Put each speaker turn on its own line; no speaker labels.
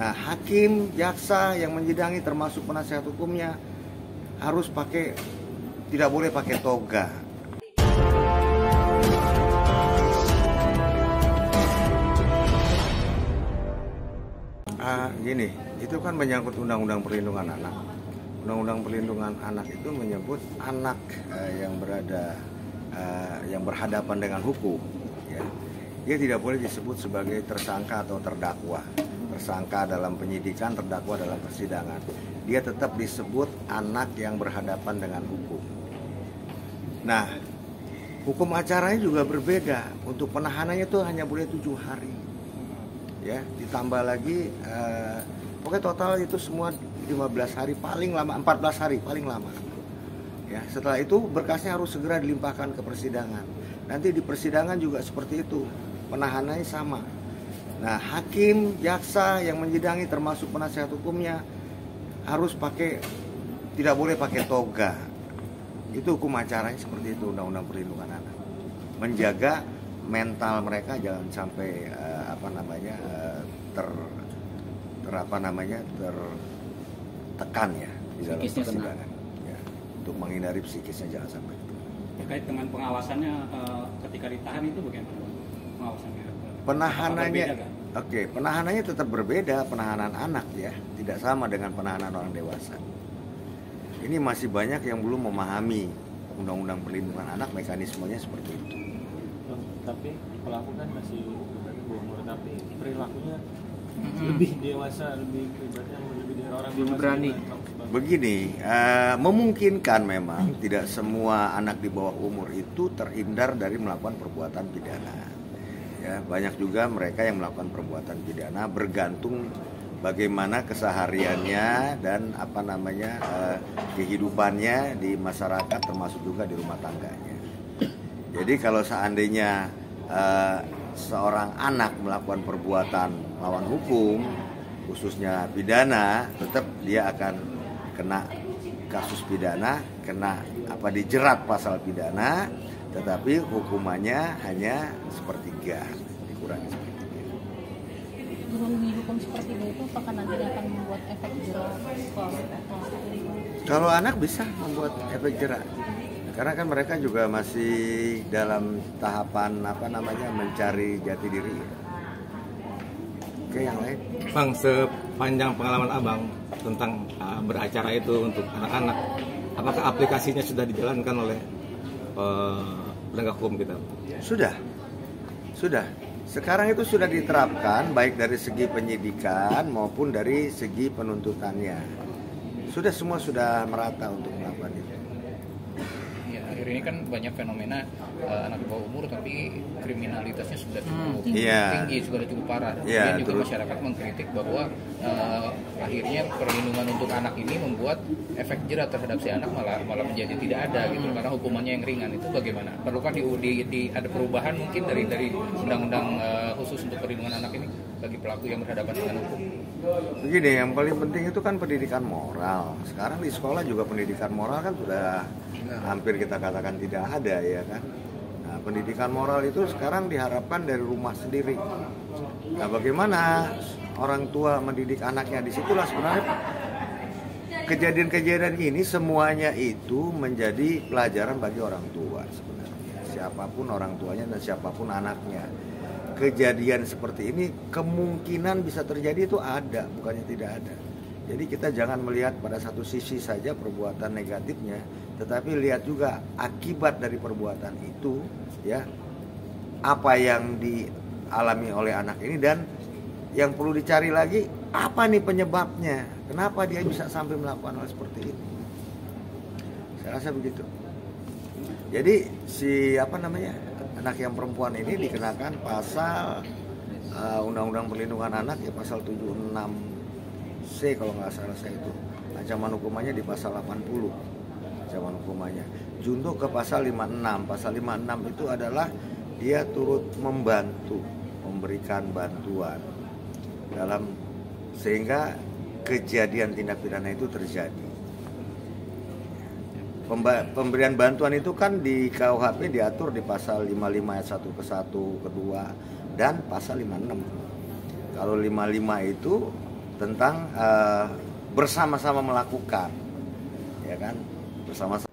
Nah, hakim, jaksa yang menyidangi termasuk penasihat hukumnya harus tidak boleh pakai toga. Gini, itu kan menyangkut Undang-Undang Perlindungan Anak. Undang-Undang Perlindungan Anak itu menyebut anak yang berhadapan dengan hukum. Ya. Dia tidak boleh disebut sebagai tersangka atau terdakwa. Tersangka dalam penyidikan, terdakwa dalam persidangan. Dia tetap disebut anak yang berhadapan dengan hukum. Nah, hukum acaranya juga berbeda. Untuk penahanannya itu hanya boleh 7 hari. Ya, ditambah lagi pokoknya total itu semua 15 hari paling lama, 14 hari paling lama. Ya, setelah itu berkasnya harus segera dilimpahkan ke persidangan. Nanti di persidangan juga seperti itu, penahanannya sama. Nah, hakim, jaksa yang menyidangi termasuk penasihat hukumnya harus tidak boleh pakai toga. Itu hukum acaranya seperti itu, Undang-Undang Perlindungan Anak. Menjaga mental mereka jangan sampai tertekan ya di dalam persidangan. Ya, untuk menghindari psikisnya jangan sampai itu.
Terkait dengan pengawasannya ketika ditahan itu bagaimana pengawasannya?
Penahanannya tetap berbeda, penahanan anak ya, tidak sama dengan penahanan orang dewasa. Ini masih banyak yang belum memahami Undang-Undang Perlindungan Anak, mekanismenya seperti itu.
Tapi pelaku kan masih berumur, tapi perilakunya lebih dewasa, lebih dari orang dewasa.
Berani.
Begini, memungkinkan memang tidak semua anak di bawah umur itu terhindar dari melakukan perbuatan pidana. Ya, banyak juga mereka yang melakukan perbuatan pidana bergantung bagaimana kesehariannya dan kehidupannya di masyarakat, termasuk juga di rumah tangganya. Jadi kalau seandainya seorang anak melakukan perbuatan melawan hukum, khususnya pidana, tetap dia akan kena kasus pidana, dijerat pasal pidana, tetapi hukumannya hanya sepertiga, dikurangi sepertiga.
Dengan dihukum seperti itu, apakah nanti akan membuat efek jerah?
Kalau anak bisa membuat efek jerah. Karena kan mereka juga masih dalam tahapan mencari jati diri. Oke, yang lain.
Bang, sepanjang pengalaman Abang tentang beracara itu untuk anak-anak, apakah aplikasinya sudah dijalankan oleh penegak hukum kita?
Sudah. Sekarang itu sudah diterapkan baik dari segi penyidikan maupun dari segi penuntutannya. Semua sudah merata untuk melakukan itu.
Akhir ini kan banyak fenomena anak di bawah umur tapi kriminalitasnya sudah cukup tinggi, sudah cukup parah. Kemudian juga masyarakat mengkritik bahwa akhirnya perlindungan untuk anak ini membuat efek jerat terhadap si anak malah menjadi tidak ada gitu, karena hukumannya yang ringan. Itu bagaimana? Perlukah ada perubahan mungkin dari undang-undang khusus untuk perlindungan anak ini bagi pelaku yang berhadapan dengan hukum?
Begini, yang paling penting itu kan pendidikan moral. Sekarang di sekolah juga pendidikan moral kan sudah hampir kita katakan tidak ada, ya kan. Nah, pendidikan moral itu sekarang diharapkan dari rumah sendiri. Nah, bagaimana orang tua mendidik anaknya, disitulah sebenarnya kejadian-kejadian ini semuanya itu menjadi pelajaran bagi orang tua sebenarnya. Siapapun orang tuanya dan siapapun anaknya. Kejadian seperti ini kemungkinan bisa terjadi itu ada, bukannya tidak ada. Jadi kita jangan melihat pada satu sisi saja perbuatan negatifnya, tetapi lihat juga akibat dari perbuatan itu, ya, apa yang dialami oleh anak ini, dan yang perlu dicari lagi apa nih penyebabnya, kenapa dia bisa sampai melakukan hal seperti ini. Saya rasa begitu. Jadi anak yang perempuan ini dikenakan pasal Undang-Undang Perlindungan Anak ya, pasal 76C kalau nggak salah saya itu. Ancaman hukumannya di pasal 80. Ancaman hukumannya. Junto ke pasal 56. Pasal 56 itu adalah dia turut memberikan bantuan sehingga kejadian tindak pidana itu terjadi. Pemberian bantuan itu kan di KUHP diatur di pasal 55 ayat 1 ke 1 kedua dan pasal 56. Kalau 55 itu tentang bersama-sama melakukan, ya kan, bersama-sama.